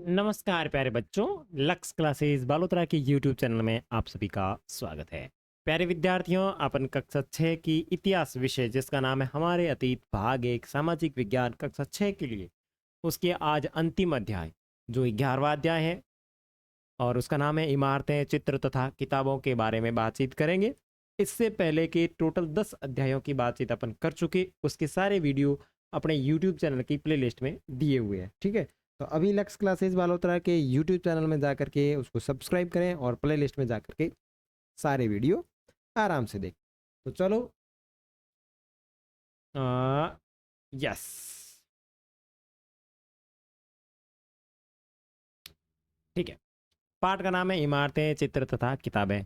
नमस्कार प्यारे बच्चों। लक्स क्लासेस बालोतरा के यूट्यूब चैनल में आप सभी का स्वागत है। प्यारे विद्यार्थियों, अपन कक्षा 6 की इतिहास विषय जिसका नाम है हमारे अतीत भाग 1 सामाजिक विज्ञान कक्षा 6 के लिए उसके आज अंतिम अध्याय जो 11वां अध्याय है और उसका नाम है इमारतें चित्र तथा किताबों के बारे में बातचीत करेंगे। इससे पहले के टोटल 10 अध्यायों की बातचीत अपन कर चुके, उसके सारे वीडियो अपने यूट्यूब चैनल की प्लेलिस्ट में दिए हुए हैं। ठीक है, तो अभी लक्स क्लासेस बालोतरा के यूट्यूब चैनल में जाकर के उसको सब्सक्राइब करें और प्लेलिस्ट में जाकर के सारे वीडियो आराम से देखें। तो चलो यस, ठीक है। पाठ का नाम है इमारतें चित्र तथा किताबें।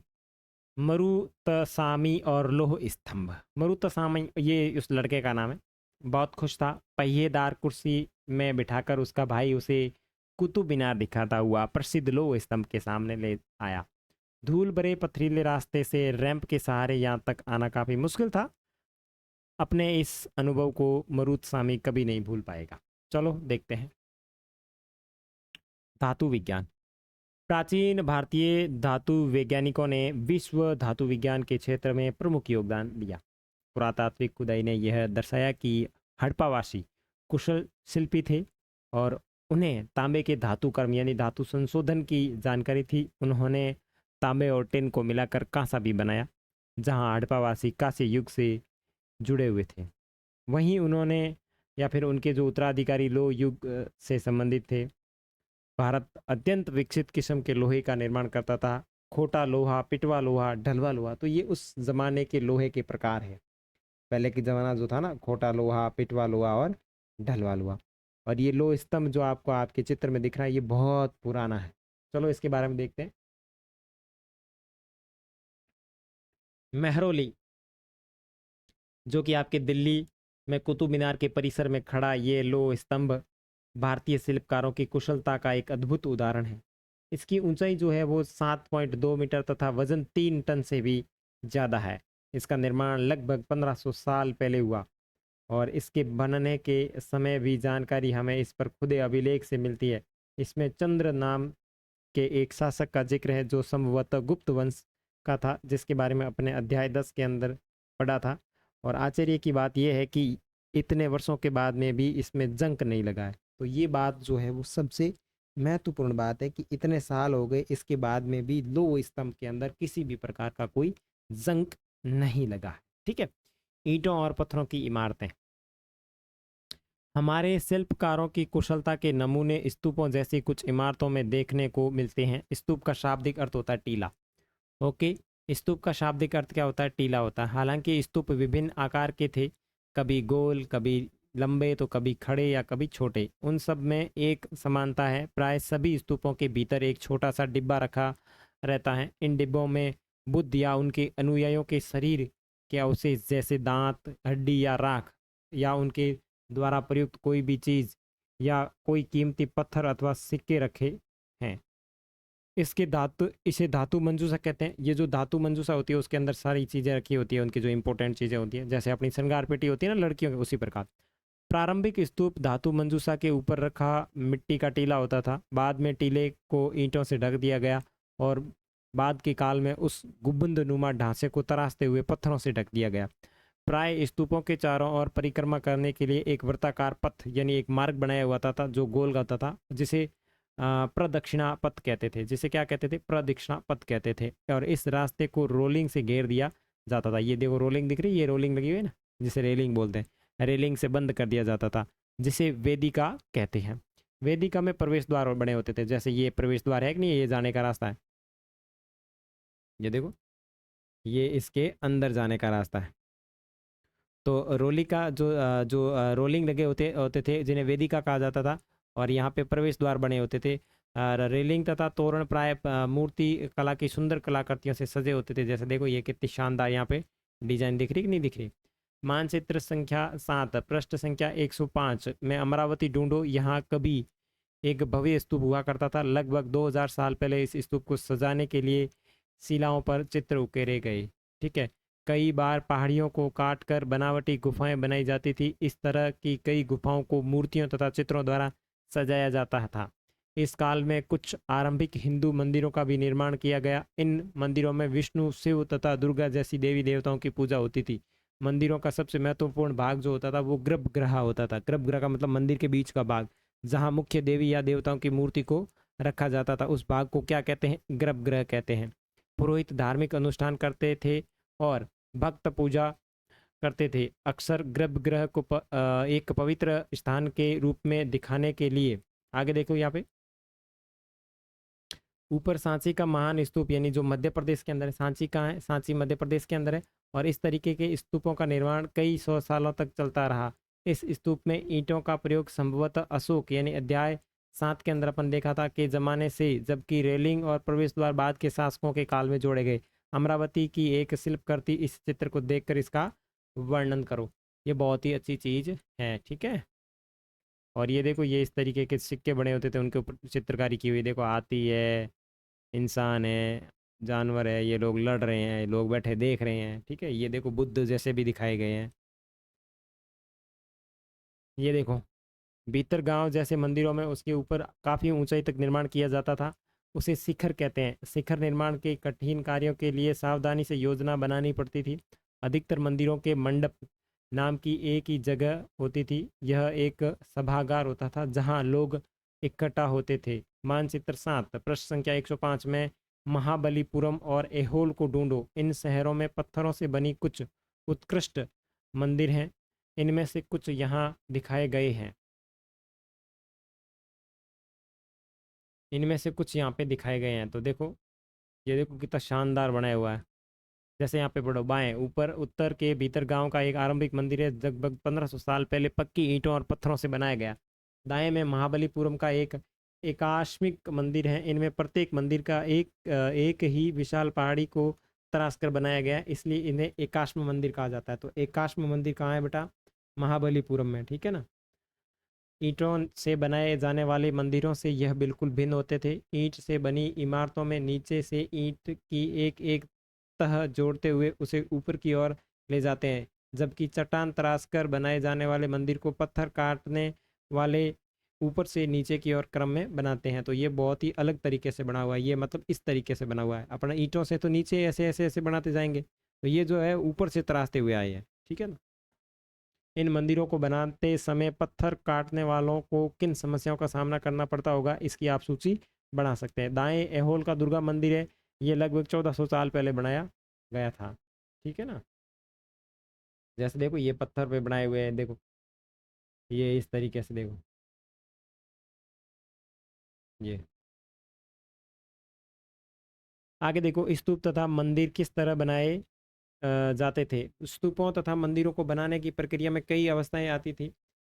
मरुतसामी और लोह स्तंभ। मरुतसामी ये उस लड़के का नाम है। बहुत खुश था। पहिएदार कुर्सी में बिठाकर उसका भाई उसे कुतुब मीनार दिखाता हुआ प्रसिद्ध लोह स्तंभ के सामने ले आया। धूल भरे पथरीले रास्ते से रैंप के सहारे यहाँ तक आना काफी मुश्किल था। अपने इस अनुभव को मरुतसामी कभी नहीं भूल पाएगा। चलो देखते हैं। धातु विज्ञान। प्राचीन भारतीय धातु वैज्ञानिकों ने विश्व धातु विज्ञान के क्षेत्र में प्रमुख योगदान दिया। पुरातात्विक खुदाई ने यह दर्शाया कि हड़प्पावासी कुशल शिल्पी थे और उन्हें तांबे के धातु कर्म यानी धातु संशोधन की जानकारी थी। उन्होंने तांबे और टिन को मिलाकर कांसा भी बनाया, जहां हड़प्पावासी कांस्य युग से जुड़े हुए थे। वहीं उन्होंने या फिर उनके जो उत्तराधिकारी लोह युग से संबंधित थे। भारत अत्यंत विकसित किस्म के लोहे का निर्माण करता था। खोटा लोहा, पिटवा लोहा, ढलवा लोहा, तो ये उस जमाने के लोहे के प्रकार है। पहले की जमाना जो था ना, खोटा लोहा, पिटवा लोहा और ढलवा लोहा। और ये लोह स्तंभ जो आपको आपके चित्र में दिख रहा है ये बहुत पुराना है। चलो इसके बारे में देखते हैं। मेहरौली, जो कि आपके दिल्ली में कुतुब मीनार के परिसर में खड़ा ये लोह स्तंभ भारतीय शिल्पकारों की कुशलता का एक अद्भुत उदाहरण है। इसकी ऊंचाई जो है वो 7.2 मीटर तथा वजन 3 टन से भी ज़्यादा है। इसका निर्माण लगभग 1500 साल पहले हुआ और इसके बनने के समय भी जानकारी हमें इस पर खुदे अभिलेख से मिलती है। इसमें चंद्र नाम के एक शासक का जिक्र है जो संभवतः गुप्त वंश का था, जिसके बारे में अपने अध्याय 10 के अंदर पढ़ा था। और आश्चर्य की बात यह है कि इतने वर्षों के बाद में भी इसमें जंक नहीं लगा है। तो ये बात जो है वो सबसे महत्वपूर्ण बात है कि इतने साल हो गए, इसके बाद में भी लोह स्तंभ के अंदर किसी भी प्रकार का कोई जंक नहीं लगा है। ठीक है। ईंटों और पत्थरों की इमारतें। हमारे शिल्पकारों की कुशलता के नमूने स्तूपों जैसी कुछ इमारतों में देखने को मिलते हैं। स्तूप का शाब्दिक अर्थ होता है टीला। ओके, स्तूप का शाब्दिक अर्थ क्या होता है? टीला होता है। हालांकि स्तूप विभिन्न आकार के थे, कभी गोल, कभी लंबे, तो कभी खड़े या कभी छोटे। उन सब में एक समानता है, प्राय सभी स्तूपों के भीतर एक छोटा सा डिब्बा रखा रहता है। इन डिब्बों में बुद्ध या उनके अनुयायियों के शरीर के अवशेष जैसे दांत, हड्डी या राख या उनके द्वारा प्रयुक्त कोई भी चीज़ या कोई कीमती पत्थर अथवा सिक्के रखे हैं। इसके धातु इसे धातु मंजूषा कहते हैं। ये जो धातु मंजूषा होती है उसके अंदर सारी चीज़ें रखी होती है, उनकी जो इंपॉर्टेंट चीज़ें होती हैं, जैसे अपनी श्रृंगार पेटी होती है ना लड़कियों की, उसी प्रकार प्रारंभिक स्तूप धातु मंजूषा के ऊपर रखा मिट्टी का टीला होता था। बाद में टीले को ईंटों से ढक दिया गया और बाद के काल में उस गुंबद नुमा ढांचे को तराशते हुए पत्थरों से ढक दिया गया। प्राय स्तूपों के चारों ओर परिक्रमा करने के लिए एक वृत्ताकार पथ यानी एक मार्ग बनाया हुआ था जो गोल होता था, जिसे प्रदक्षिणा पथ कहते थे। जिसे क्या कहते थे? प्रदक्षिणा पथ कहते थे। और इस रास्ते को रोलिंग से घेर दिया जाता था। ये देखो रोलिंग दिख रही है, ये रोलिंग लगी हुई है ना, जिसे रेलिंग बोलते हैं। रेलिंग से बंद कर दिया जाता था, जिसे वेदिका कहते हैं। वेदिका में प्रवेश द्वार बने होते थे, जैसे ये प्रवेश द्वार है कि नहीं, ये जाने का रास्ता है। ये देखो, ये इसके अंदर जाने का रास्ता है। तो रोलिका जो रोलिंग लगे होते होते थे जिन्हें वेदिका कहा जाता था, और यहाँ पे प्रवेश द्वार बने होते थे। रेलिंग तथा तोरण प्राय मूर्ति कला की सुंदर कलाकृतियों से सजे होते थे। जैसे देखो ये कितनी शानदार यहाँ पे डिजाइन दिख रही कि नहीं दिख रही। मानचित्र संख्या 7 पृष्ठ संख्या 105 में अमरावती ढूंढो। यहाँ कभी एक भव्य स्तूप हुआ करता था। लगभग 2000 साल पहले इस स्तूप को सजाने के लिए शिलाओं पर चित्र उकेरे गए। ठीक है। कई बार पहाड़ियों को काट कर बनावटी गुफाएं बनाई जाती थी। इस तरह की कई गुफाओं को मूर्तियों तथा चित्रों द्वारा सजाया जाता था। इस काल में कुछ आरंभिक हिंदू मंदिरों का भी निर्माण किया गया। इन मंदिरों में विष्णु, शिव तथा दुर्गा जैसी देवी देवताओं की पूजा होती थी। मंदिरों का सबसे महत्वपूर्ण भाग जो होता था वो गर्भगृह होता था। गर्भगृह का मतलब मंदिर के बीच का भाग, जहाँ मुख्य देवी या देवताओं की मूर्ति को रखा जाता था, उस भाग को क्या कहते हैं? गर्भगृह कहते हैं। पुरोहित धार्मिक अनुष्ठान करते थे और भक्त पूजा करते थे। अक्सर गर्भगृह को एक पवित्र स्थान के रूप में दिखाने के लिए, आगे देखो यहाँ पे ऊपर सांची का महान स्तूप, यानी जो मध्य प्रदेश के अंदर है। सांची कहाँ है? सांची मध्य प्रदेश के अंदर है। और इस तरीके के स्तूपों का निर्माण कई सौ सालों तक चलता रहा। इस स्तूप में ईंटों का प्रयोग संभवतः अशोक यानी अध्याय 7 के अंदर अपन देखा था के जमाने से, जबकि रेलिंग और प्रवेश द्वार बाद के शासकों के काल में जोड़े गए। अमरावती की एक शिल्पकृति, इस चित्र को देखकर इसका वर्णन करो। ये बहुत ही अच्छी चीज है, ठीक है। और ये देखो, ये इस तरीके के सिक्के बने होते थे, उनके ऊपर चित्रकारी की हुई। देखो हाथी है, इंसान है, जानवर है, ये लोग लड़ रहे हैं, लोग बैठे देख रहे हैं, ठीक है। ये देखो बुद्ध जैसे भी दिखाए गए हैं। ये देखो भीतर गांव जैसे मंदिरों में उसके ऊपर काफ़ी ऊंचाई तक निर्माण किया जाता था, उसे शिखर कहते हैं। शिखर निर्माण के कठिन कार्यों के लिए सावधानी से योजना बनानी पड़ती थी। अधिकतर मंदिरों के मंडप नाम की एक ही जगह होती थी। यह एक सभागार होता था जहां लोग इकट्ठा होते थे। मानचित्र 7 पृष्ठ संख्या 105 में महाबलीपुरम और एहोल को ढूंढो। इन शहरों में पत्थरों से बनी कुछ उत्कृष्ट मंदिर हैं। इनमें से कुछ यहाँ दिखाए गए हैं। इनमें से कुछ यहाँ पे दिखाए गए हैं। तो देखो, ये देखो कितना शानदार बनाया हुआ है। जैसे यहाँ पे पढ़ो, बाएं ऊपर उत्तर के भीतर गांव का एक आरंभिक मंदिर है, लगभग 1500 साल पहले पक्की ईंटों और पत्थरों से बनाया गया। दाएं में महाबलीपुरम का एक एकाश्मिक मंदिर है। इनमें प्रत्येक मंदिर का एक ही विशाल पहाड़ी को तराश कर बनाया गया है, इसलिए इन्हें एकाश्म मंदिर कहा जाता है। तो एकाश्म मंदिर कहाँ है बेटा? महाबलीपुरम में, ठीक है ना। ईंटों से बनाए जाने वाले मंदिरों से यह बिल्कुल भिन्न होते थे। ईंट से बनी इमारतों में नीचे से ईंट की एक एक तह जोड़ते हुए उसे ऊपर की ओर ले जाते हैं, जबकि चट्टान तराश कर बनाए जाने वाले मंदिर को पत्थर काटने वाले ऊपर से नीचे की ओर क्रम में बनाते हैं। तो ये बहुत ही अलग तरीके से बना हुआ है। ये मतलब इस तरीके से बना हुआ है। अपना ईंटों से तो नीचे ऐसे ऐसे ऐसे बनाते जाएंगे, तो ये जो है ऊपर से तराशते हुए आए हैं, ठीक है ना। इन मंदिरों को बनाते समय पत्थर काटने वालों को किन समस्याओं का सामना करना पड़ता होगा, इसकी आप सूची बना सकते हैं। दाएं एहोल का दुर्गा मंदिर है। ये लगभग 1400 साल पहले बनाया गया था, ठीक है ना। जैसे देखो ये पत्थर पे बनाए हुए हैं, देखो ये इस तरीके से देखो ये। आगे देखो, स्तूप तथा मंदिर किस तरह बनाए जाते थे। स्तूपों तथा मंदिरों को बनाने की प्रक्रिया में कई अवस्थाएं आती थी।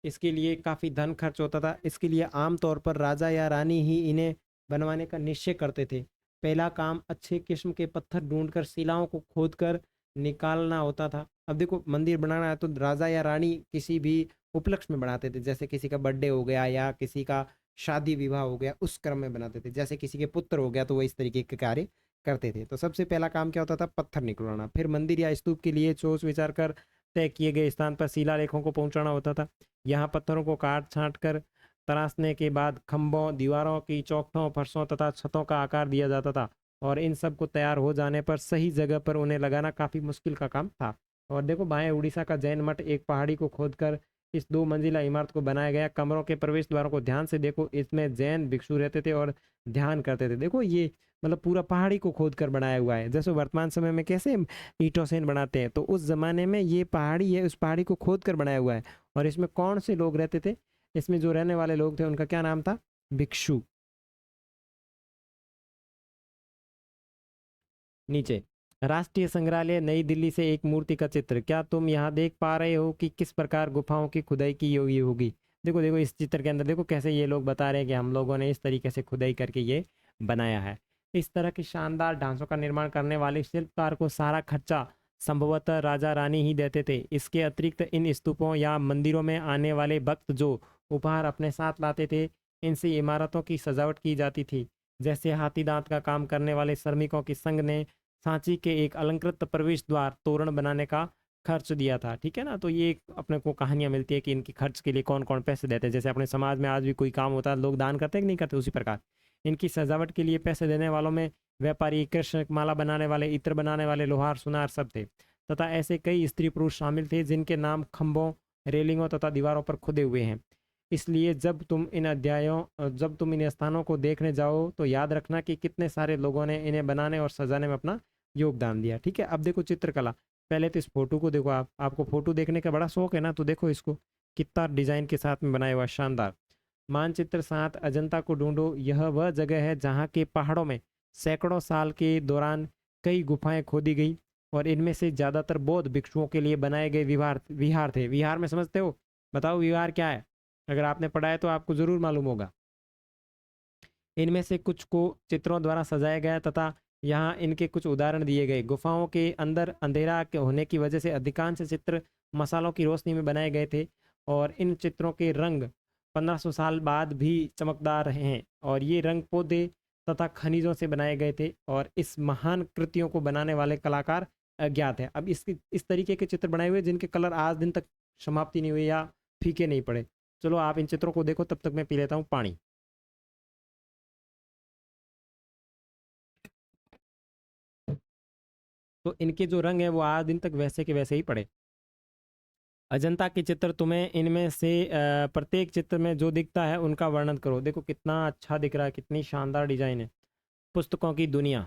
इसके लिए काफ़ी धन खर्च होता था। इसके लिए आमतौर पर राजा या रानी ही इन्हें बनवाने का निश्चय करते थे। पहला काम अच्छे किस्म के पत्थर ढूंढकर शिलाओं को खोदकर निकालना होता था। अब देखो मंदिर बनाना है तो राजा या रानी किसी भी उपलक्ष्य में बनाते थे, जैसे किसी का बर्थडे हो गया या किसी का शादी विवाह हो गया, उस क्रम में बनाते थे। जैसे किसी के पुत्र हो गया तो वो इस तरीके के कार्य करते थे। तो सबसे पहला काम क्या होता था? पत्थर निकलवाना। फिर मंदिर या स्तूप के लिए सोच विचार कर तय किए गए स्थान पर शिलालेखों को पहुंचाना होता था। यहाँ पत्थरों को काट छांट कर तराशने के बाद खंभों, दीवारों की चौखटों, फर्शों तथा छतों का आकार दिया जाता था। और इन सब को तैयार हो जाने पर सही जगह पर उन्हें लगाना काफ़ी मुश्किल का काम था। और देखो बाएं उड़ीसा का जैन मठ एक पहाड़ी को खोदकर इस 2 मंजिला इमारत को बनाया गया। कमरों के प्रवेश द्वारों को ध्यान से देखो, इसमें जैन भिक्षु रहते थे और ध्यान करते थे। देखो ये मतलब पूरा पहाड़ी को खोद कर बनाया हुआ है। जैसे वर्तमान समय में कैसे ईंटों से बनाते हैं, तो उस जमाने में ये पहाड़ी है, उस पहाड़ी को खोद कर बनाया हुआ है। और इसमें कौन से लोग रहते थे? इसमें जो रहने वाले लोग थे उनका क्या नाम था? भिक्षु। नीचे राष्ट्रीय संग्रहालय नई दिल्ली से एक मूर्ति का चित्र। क्या तुम यहाँ देख पा रहे हो कि किस प्रकार गुफाओं की खुदाई की हुई होगी? देखो देखो इस चित्र के अंदर देखो कैसे ये लोग बता रहे हैं कि हम लोगों ने इस तरीके से खुदाई करके ये बनाया है। इस तरह के शानदार ढांचों का निर्माण करने वाले शिल्पकार को सारा खर्चा संभवतः राजा रानी ही देते थे। इसके अतिरिक्त इन स्तूपों या मंदिरों में आने वाले भक्त जो उपहार अपने साथ लाते थे, इनसे इमारतों की सजावट की जाती थी। जैसे हाथी दांत का काम करने वाले श्रमिकों की संघ ने सांची के एक अलंकृत प्रवेश द्वार तोरण बनाने का खर्च दिया था, ठीक है ना। तो ये अपने को कहानियाँ मिलती है कि इनके खर्च के लिए कौन कौन पैसे देते हैं। जैसे अपने समाज में आज भी कोई काम होता है लोग दान करते हैं कि नहीं करते, उसी प्रकार इनकी सजावट के लिए पैसे देने वालों में व्यापारी, कृष्ण माला बनाने वाले, इत्र बनाने वाले, लोहार, सुनार सब थे, तथा ऐसे कई स्त्री पुरुष शामिल थे जिनके नाम खंभों, रेलिंगों तथा दीवारों पर खुदे हुए हैं। इसलिए जब तुम इन स्थानों को देखने जाओ तो याद रखना कि कितने सारे लोगों ने इन्हें बनाने और सजाने में अपना योगदान दिया। ठीक है, अब देखो चित्रकला। पहले तो इस फोटो को देखो, आपको फोटो देखने का बड़ा शौक है ना, तो देखो इसको कितना डिजाइन के साथ में बनाया हुआ, शानदार। मानचित्र 7 अजंता को ढूंढो। यह वह जगह है जहाँ के पहाड़ों में सैकड़ों साल के दौरान कई गुफाएं खोदी गई और इनमें से ज्यादातर बौद्ध भिक्षुओं के लिए बनाए गए विहार थे। विहार में समझते हो? बताओ विहार क्या है, अगर आपने पढ़ा है तो आपको जरूर मालूम होगा। इनमें से कुछ को चित्रों द्वारा सजाया गया तथा यहाँ इनके कुछ उदाहरण दिए गए। गुफाओं के अंदर अंधेरा के होने की वजह से अधिकांश चित्र मसालों की रोशनी में बनाए गए थे और इन चित्रों के रंग 1500 साल बाद भी चमकदार हैं और ये रंग पौधे तथा खनिजों से बनाए गए थे और इस महान कृतियों को बनाने वाले कलाकार अज्ञात है। अब इस तरीके के चित्र बनाए हुए जिनके कलर आज दिन तक समाप्ति नहीं हुई या फीके नहीं पड़े। चलो आप इन चित्रों को देखो, तब तक मैं पी लेता हूँ पानी। तो इनके जो रंग है वो आज दिन तक वैसे के वैसे ही पड़े। अजंता के चित्र, तुम्हें इनमें से प्रत्येक चित्र में जो दिखता है उनका वर्णन करो। देखो कितना अच्छा दिख रहा है, कितनी शानदार डिजाइन है। पुस्तकों की दुनिया।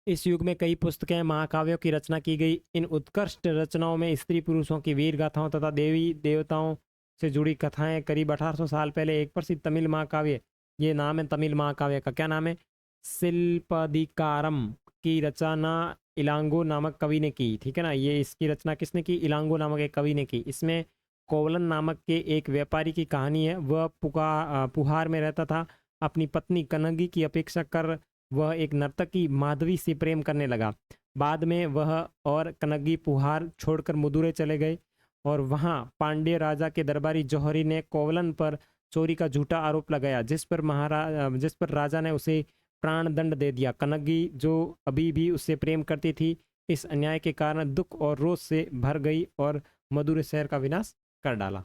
इस युग में कई पुस्तकें, महाकाव्यों की रचना की गई। इन उत्कृष्ट रचनाओं में स्त्री पुरुषों की वीर गाथाओं तथा देवी देवताओं से जुड़ी कथाएं। करीब 1800 साल पहले एक प्रसिद्ध तमिल महाकाव्य, ये नाम है तमिल महाकाव्य का, क्या नाम है? शिल्पदिकारम की रचना इलांगो नामक कवि ने की। ठीक है ना, ये इसकी रचना किसने की? इलांगो नामक एक कवि ने की। इसमें कोवलन नामक के एक व्यापारी की कहानी है। वह पुहार में रहता था। अपनी पत्नी कनगी की अपेक्षा कर वह एक नर्तकी माधवी से प्रेम करने लगा। बाद में वह और कनगी पुहार छोड़कर मदुरै चले गए और वहां पांड्य राजा के दरबारी जौहरी ने कोवलन पर चोरी का झूठा आरोप लगाया, जिस पर राजा ने उसे प्राण दंड दे दिया। कनगी, जो अभी भी उससे प्रेम करती थी, इस अन्याय के कारण दुख और रोष से भर गई और मदुरै शहर का विनाश कर डाला।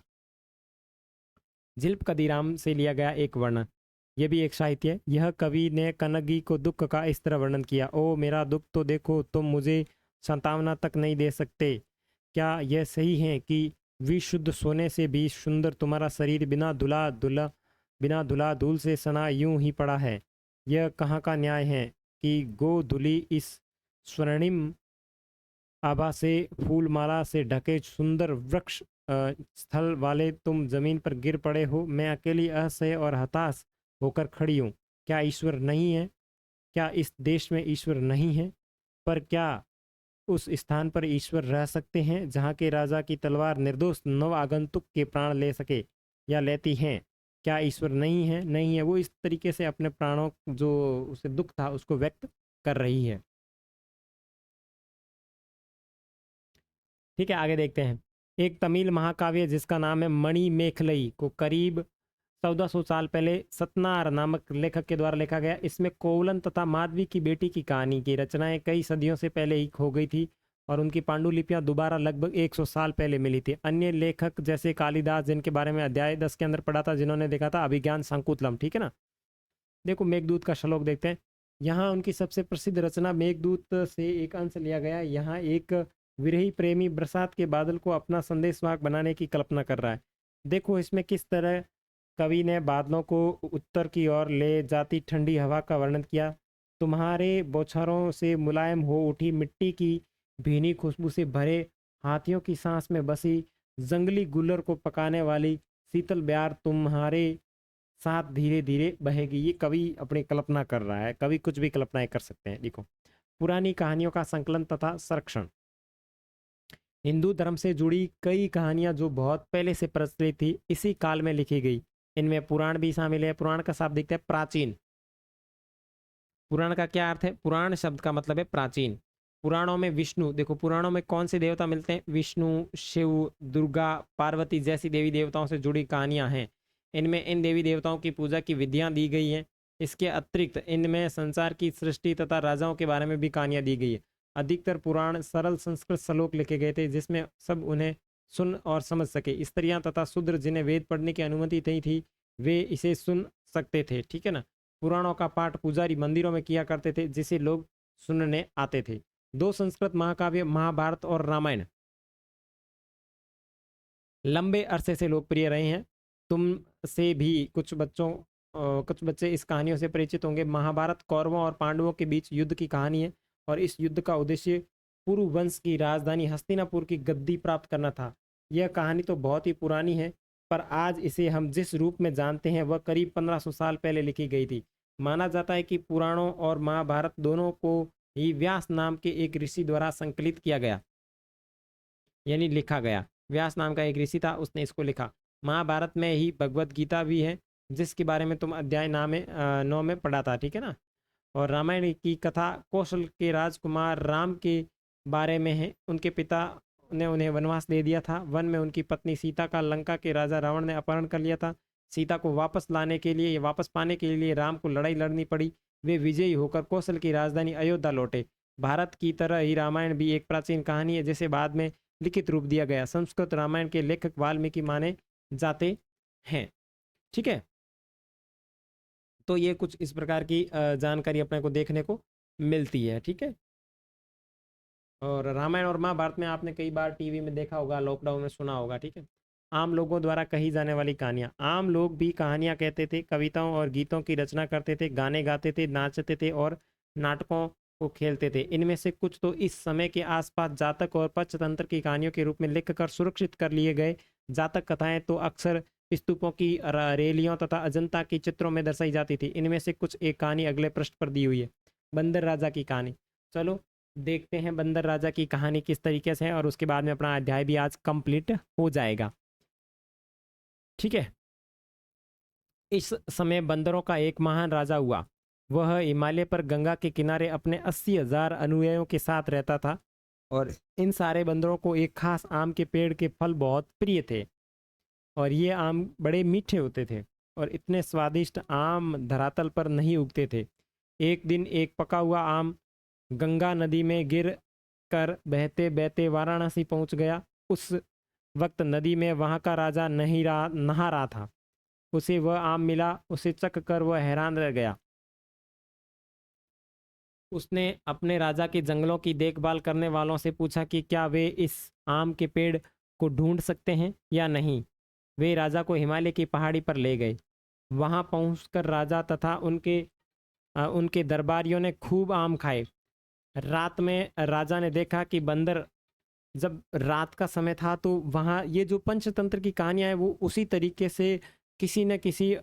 जिल्प कदीराम से लिया गया एक वर्णन, यह भी एक साहित्य है। यह कवि ने कनगी को दुख का इस तरह वर्णन किया: ओ मेरा दुख तो देखो, तुम मुझे संतावना तक नहीं दे सकते। क्या यह सही है कि विशुद्ध सोने से भी सुंदर तुम्हारा शरीर बिना धुला धूल से सना यूं ही पड़ा है? यह कहाँ का न्याय है कि गोधुली इस स्वर्णिम आभा से, फूलमाला से ढके सुंदर वृक्ष स्थल वाले तुम जमीन पर गिर पड़े हो। मैं अकेली असह्य और हताश होकर खड़ी हूँ। क्या ईश्वर नहीं है? क्या इस देश में ईश्वर नहीं है? पर क्या उस स्थान पर ईश्वर रह सकते हैं जहाँ के राजा की तलवार निर्दोष नव आगंतुक के प्राण ले सके या लेती हैं? क्या ईश्वर नहीं है? नहीं है। वो इस तरीके से अपने प्राणों, जो उसे दुख था, उसको व्यक्त कर रही है। ठीक है, आगे देखते हैं। एक तमिल महाकाव्य जिसका नाम है मणि मेखलई को करीब 1400 साल पहले सतनार नामक लेखक के द्वारा लिखा गया। इसमें कोवलन तथा माधवी की बेटी की कहानी की रचनाएं कई सदियों से पहले ही खो गई थी और उनकी पांडुलिपियां दोबारा लगभग 100 साल पहले मिली थी। अन्य लेखक जैसे कालिदास, जिनके बारे में अध्याय 10 के अंदर पढ़ा था, जिन्होंने देखा था अभिज्ञान शाकुंतलम। ठीक है ना। देखो मेघदूत का श्लोक देखते हैं। यहाँ उनकी सबसे प्रसिद्ध रचना मेघदूत से एक अंश लिया गया। यहाँ एक विरही प्रेमी बरसात के बादल को अपना संदेशवाहक बनाने की कल्पना कर रहा है। देखो इसमें किस तरह कवि ने बादलों को उत्तर की ओर ले जाती ठंडी हवा का वर्णन किया। तुम्हारे बौछारों से मुलायम हो उठी मिट्टी की भीनी खुशबू से भरे हाथियों की सांस में बसी जंगली गुलर को पकाने वाली शीतल ब्यार तुम्हारे साथ धीरे धीरे बहेगी। ये कवि अपनी कल्पना कर रहा है। कवि कुछ भी कल्पनाएं कर सकते हैं। देखो, पुरानी कहानियों का संकलन तथा संरक्षण। हिंदू धर्म से जुड़ी कई कहानियां जो बहुत पहले से प्रचलित थी, इसी काल में लिखी गई। इनमें पुराण भी शामिल है। पुराण का शाब्दिक है प्राचीन। पुराण का क्या अर्थ है? पुराण शब्द का मतलब है प्राचीन। पुराणों में विष्णु, देखो पुराणों में कौन से देवता मिलते हैं? विष्णु, शिव, दुर्गा, पार्वती जैसी देवी देवताओं से जुड़ी कहानियां हैं। इनमें इन देवी देवताओं की पूजा की विधियां दी गई हैं। इसके अतिरिक्त इनमें संसार की सृष्टि तथा राजाओं के बारे में भी कहानियां दी गई है। अधिकतर पुराण सरल संस्कृत श्लोक लिखे गए थे जिसमें सब उन्हें सुन और समझ सके। स्त्रियां तथा शूद्र जिन्हें वेद पढ़ने की अनुमति नहीं थी वे इसे सुन सकते थे, ठीक है ना। पुराणों का पाठ पुजारी मंदिरों में किया करते थे जिसे लोग सुनने आते थे। दो संस्कृत महाकाव्य महाभारत और रामायण लंबे अरसे से लोकप्रिय रहे हैं। तुम से भी कुछ बच्चे इस कहानियों से परिचित होंगे। महाभारत कौरवों और पांडवों के बीच युद्ध की कहानी है और इस युद्ध का उद्देश्य पुरु वंश की राजधानी हस्तिनापुर की गद्दी प्राप्त करना था। यह कहानी तो बहुत ही पुरानी है, पर आज इसे हम जिस रूप में जानते हैं वह करीब 1500 साल पहले लिखी गई थी। माना जाता है कि पुराणों और महाभारत दोनों को ही व्यास नाम के एक ऋषि द्वारा संकलित किया गया, यानी लिखा गया। व्यास नाम का एक ऋषि था, उसने इसको लिखा। महाभारत में ही भगवत गीता भी है जिसके बारे में तुम अध्याय 9 में पढ़ा था, ठीक है ना। और रामायण की कथा कौशल के राजकुमार राम के बारे में है। उनके पिता ने उन्हें वनवास दे दिया था। वन में उनकी पत्नी सीता का लंका के राजा रावण ने अपहरण कर लिया था। सीता को वापस पाने के लिए राम को लड़ाई लड़नी पड़ी। वे विजयी होकर कौशल की राजधानी अयोध्या लौटे। भारत की तरह ही रामायण भी एक प्राचीन कहानी है जिसे बाद में लिखित रूप दिया गया। संस्कृत रामायण के लेखक वाल्मीकि माने जाते हैं, ठीक है। तो ये कुछ इस प्रकार की जानकारी अपने को देखने को मिलती है, ठीक है। और रामायण और महाभारत में आपने कई बार टीवी में देखा होगा, लॉकडाउन में सुना होगा, ठीक है। आम लोगों द्वारा कही जाने वाली कहानियाँ। आम लोग भी कहानियाँ कहते थे, कविताओं और गीतों की रचना करते थे, गाने गाते थे, नाचते थे और नाटकों को खेलते थे। इनमें से कुछ तो इस समय के आसपास जातक और पंचतंत्र की कहानियों के रूप में लिखकर सुरक्षित कर लिए गए। जातक कथाएं तो अक्सर स्तूपों की रैलियों तथा अजंता की चित्रों में दर्शाई जाती थी। इनमें से कुछ एक कहानी अगले पृष्ठ पर दी हुई है। बंदर राजा की कहानी। चलो देखते हैं बंदर राजा की कहानी किस तरीके से है और उसके बाद में अपना अध्याय भी आज कंप्लीट हो जाएगा, ठीक है। इस समय बंदरों का एक महान राजा हुआ। वह हिमालय पर गंगा के किनारे अपने 80,000 अनुयायियों के साथ रहता था और इन सारे बंदरों को एक खास आम के पेड़ के फल बहुत प्रिय थे और ये आम बड़े मीठे होते थे और इतने स्वादिष्ट आम धरातल पर नहीं उगते थे। एक दिन एक पका हुआ आम गंगा नदी में गिर कर बहते बहते वाराणसी पहुंच गया। उस वक्त नदी में वहां का राजा नहा रहा था। उसे वह आम मिला। उसे चख कर वह हैरान रह गया। उसने अपने राजा के जंगलों की देखभाल करने वालों से पूछा कि क्या वे इस आम के पेड़ को ढूंढ सकते हैं या नहीं। वे राजा को हिमालय की पहाड़ी पर ले गए। वहां पहुंचकर राजा तथा उनके दरबारियों ने खूब आम खाए। रात में राजा ने देखा कि बंदर, जब रात का समय था तो वहाँ ये जो पंचतंत्र की कहानियाँ हैं वो उसी तरीके से किसी न किसी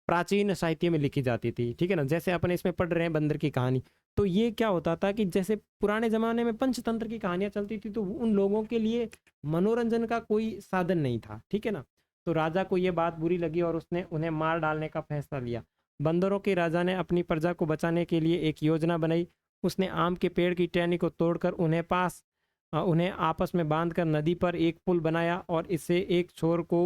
प्राचीन साहित्य में लिखी जाती थी, ठीक है ना। जैसे अपन इसमें पढ़ रहे हैं बंदर की कहानी, तो ये क्या होता था कि जैसे पुराने ज़माने में पंचतंत्र की कहानियाँ चलती थी तो उन लोगों के लिए मनोरंजन का कोई साधन नहीं था, ठीक है ना। तो राजा को ये बात बुरी लगी और उसने उन्हें मार डालने का फैसला लिया। बंदरों के राजा ने अपनी प्रजा को बचाने के लिए एक योजना बनाई। उसने आम के पेड़ की टहनी को तोड़कर उन्हें आपस में बांधकर नदी पर एक पुल बनाया और इससे एक छोर को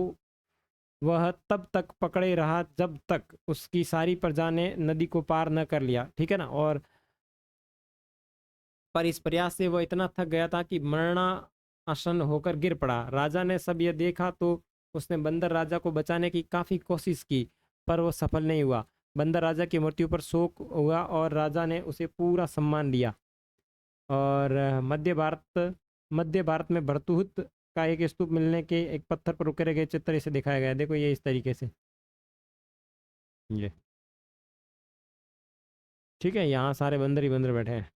वह तब तक पकड़े रहा जब तक उसकी सारी प्रजा ने नदी को पार न कर लिया, ठीक है ना। और पर इस प्रयास से वह इतना थक गया था कि मरणासन होकर गिर पड़ा। राजा ने सब यह देखा तो उसने बंदर राजा को बचाने की काफ़ी कोशिश की पर वह सफल नहीं हुआ। बंदर राजा की मृत्यु पर शोक हुआ और राजा ने उसे पूरा सम्मान दिया। और मध्य भारत में भरतुहत का एक स्तूप मिलने के एक पत्थर पर उकेरे गए चित्र इसे दिखाया गया है। देखो ये इस तरीके से, ये ठीक है। यहाँ सारे बंदर ही बंदर बैठे हैं।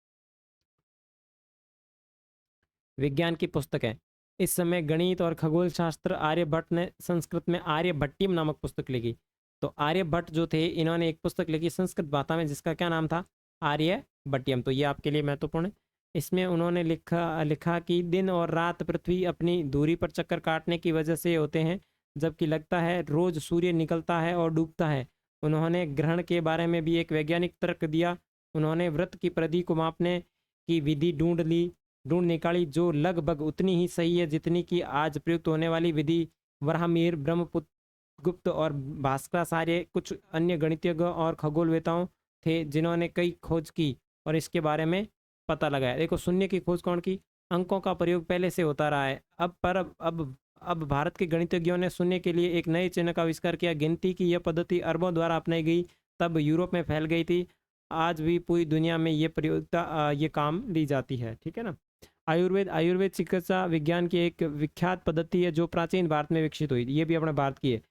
विज्ञान की पुस्तक है। इस समय गणित और खगोल शास्त्र आर्यभट्ट ने संस्कृत में आर्यभट्टियम नामक पुस्तक लिखी। तो आर्यभट्ट जो थे इन्होंने एक पुस्तक लिखी संस्कृत भाषा में जिसका क्या नाम था, आर्यभट्टियम। तो ये आपके लिए महत्वपूर्ण है। इसमें उन्होंने लिखा कि दिन और रात पृथ्वी अपनी दूरी पर चक्कर काटने की वजह से होते हैं, जबकि लगता है रोज सूर्य निकलता है और डूबता है। उन्होंने ग्रहण के बारे में भी एक वैज्ञानिक तर्क दिया। उन्होंने वृत्त की परिधि को मापने की विधि ढूंढ निकाली जो लगभग उतनी ही सही है जितनी कि आज प्रयुक्त होने वाली विधि। वराहमिहिर, ब्रह्मपुत्र गुप्त और भास्कराचार्य कुछ अन्य गणितज्ञ और खगोलवेताओं थे जिन्होंने कई खोज की और इसके बारे में पता लगाया। देखो शून्य की खोज कौन की? अंकों का प्रयोग पहले से होता रहा है। अब भारत के गणितज्ञों ने शून्य के लिए एक नए चिन्ह का आविष्कार किया। गिनती की यह पद्धति अरबों द्वारा अपनाई गई, तब यूरोप में फैल गई थी। आज भी पूरी दुनिया में ये प्रयोगिता ये काम ली जाती है, ठीक है ना। आयुर्वेद चिकित्सा विज्ञान की एक विख्यात पद्धति है जो प्राचीन भारत में विकसित हुई। ये भी अपने भारत की है।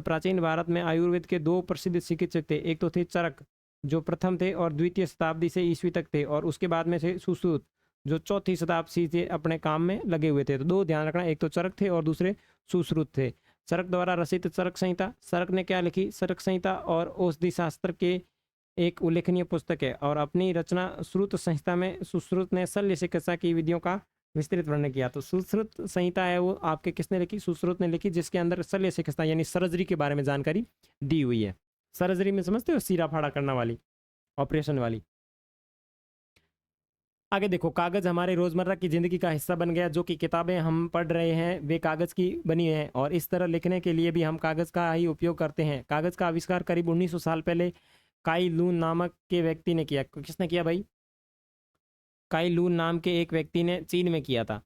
प्राचीन भारत में आयुर्वेद के दो प्रसिद्ध चिकित्सक थे। एक तो थे चरक, जो प्रथम थे और द्वितीय शताब्दी से ईस्वी तक थे, और उसके बाद में से सुश्रुत, जो चौथी शताब्दी से अपने काम में लगे हुए थे। तो दो ध्यान रखना, एक तो चरक थे और दूसरे सुश्रुत थे। चरक द्वारा रचित चरक संहिता, चरक ने क्या लिखी? चरक संहिता और औषधि शास्त्र के एक उल्लेखनीय पुस्तक है। और अपनी रचना श्रुत संहिता में सुश्रुत ने शल्य चिकित्सा की विधियों का विस्तृत वर्णन किया। तो सुश्रुत संहिता है वो आपके किसने लिखी? सुश्रुत ने लिखी, जिसके अंदर शल्य चिकित्सा यानी सर्जरी के बारे में जानकारी दी हुई है। सर्जरी में समझते हो, सीरा फाड़ा करना वाली, ऑपरेशन वाली। आगे देखो, कागज हमारे रोजमर्रा की जिंदगी का हिस्सा बन गया। जो कि किताबें हम पढ़ रहे हैं वे कागज की बनी हैं, और इस तरह लिखने के लिए भी हम कागज का ही उपयोग करते हैं। कागज का आविष्कार करीब 1900 साल पहले काई लून नामक के व्यक्ति ने किया। किसने किया भाई? काई लून नाम के एक व्यक्ति ने चीन में किया था।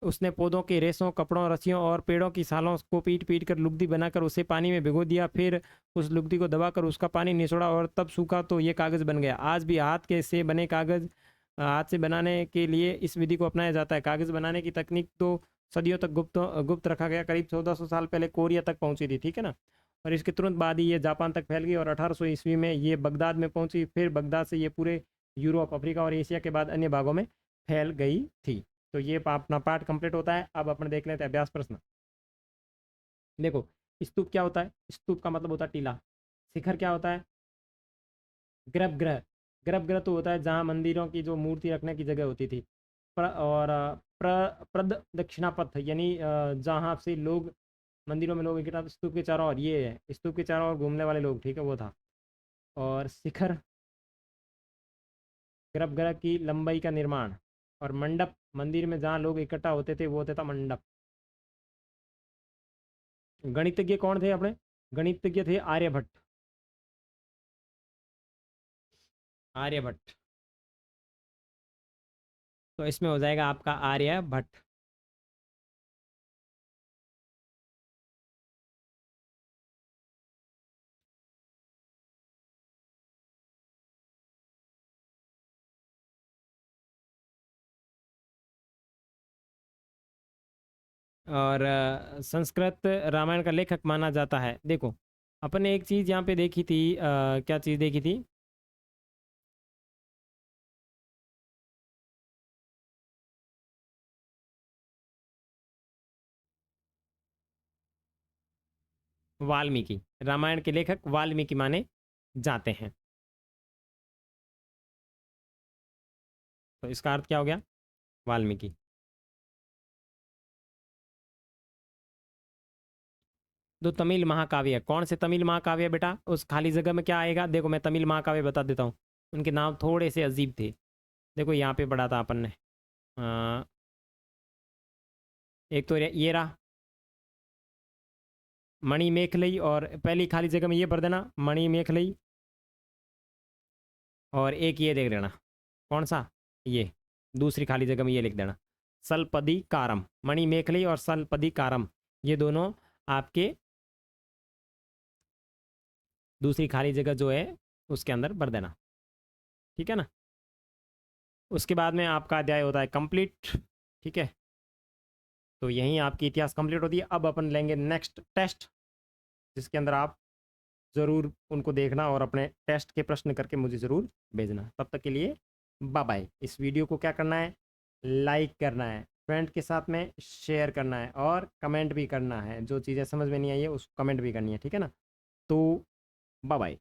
उसने पौधों के रेशों, कपड़ों, रस्सियों और पेड़ों की छालों को पीट पीट कर लुगदी बनाकर उसे पानी में भिगो दिया। फिर उस लुगदी को दबाकर उसका पानी निचोड़ा और तब सूखा, तो ये कागज़ बन गया। आज भी हाथ से बनाने के लिए इस विधि को अपनाया जाता है। कागज़ बनाने की तकनीक तो सदियों तक गुप्त रखा गया। करीब 1400 साल पहले कोरिया तक पहुंची थी, ठीक है ना। और इसके तुरंत बाद ही ये जापान तक फैल गई, और 1800 ईस्वी में ये बगदाद में पहुंची। फिर बगदाद से ये पूरे यूरोप, अफ्रीका और एशिया के बाद अन्य भागों में फैल गई थी। तो ये अपना पार्ट कंप्लीट होता है। अब अपन देख लेते हैं अभ्यास प्रश्न। देखो, स्तूप क्या होता है? स्तूप का मतलब होता है टीला। शिखर क्या होता है? गर्भगृह। गर्भगृह तो होता है जहाँ मंदिरों की जो मूर्ति रखने की जगह होती थी। प्रदक्षिणा पथ यानी जहाँ से लोग मंदिरों में लोग इकट्ठा, स्तूप के चारों ओर, ये है स्तूप के चारों ओर घूमने वाले लोग, ठीक है, वो था। और शिखर गर्भगृह की लंबाई का निर्माण। और मंडप, मंदिर में जहाँ लोग इकट्ठा होते थे वो होता था मंडप। गणितज्ञ कौन थे अपने? गणितज्ञ थे आर्यभट्ट। आर्यभट्ट। तो इसमें हो जाएगा आपका आर्यभट्ट। और संस्कृत रामायण का लेखक माना जाता है। देखो, अपन ने एक चीज़ यहाँ पे देखी थी, क्या चीज़ देखी थी? वाल्मीकि। रामायण के लेखक वाल्मीकि माने जाते हैं। तो इसका अर्थ क्या हो गया? वाल्मीकि। दो तमिल महाकाव्य, कौन से तमिल महाकाव्य बेटा? उस खाली जगह में क्या आएगा? देखो मैं तमिल महाकाव्य बता देता हूँ। उनके नाम थोड़े से अजीब थे। देखो यहाँ पे पढ़ा था अपन ने। एक तो ये रहा मणि मेखलई, और पहली खाली जगह में ये भर देना मणि मेखलई। और एक ये देख लेना, कौन सा? ये दूसरी खाली जगह में ये लिख देना, सलपदी कारम। मणि मेखलई और सलपदी कारम, ये दोनों आपके दूसरी खाली जगह जो है उसके अंदर भर देना, ठीक है ना। उसके बाद में आपका अध्याय होता है कंप्लीट, ठीक है। तो यहीं आपकी इतिहास कंप्लीट होती है। अब अपन लेंगे नेक्स्ट टेस्ट, जिसके अंदर आप ज़रूर उनको देखना और अपने टेस्ट के प्रश्न करके मुझे ज़रूर भेजना। तब तक के लिए बाय बाय। इस वीडियो को क्या करना है? लाइक करना है, फ्रेंड के साथ में शेयर करना है, और कमेंट भी करना है। जो चीज़ें समझ में नहीं आई है उसको कमेंट भी करनी है, ठीक है ना। तो बाय बाय।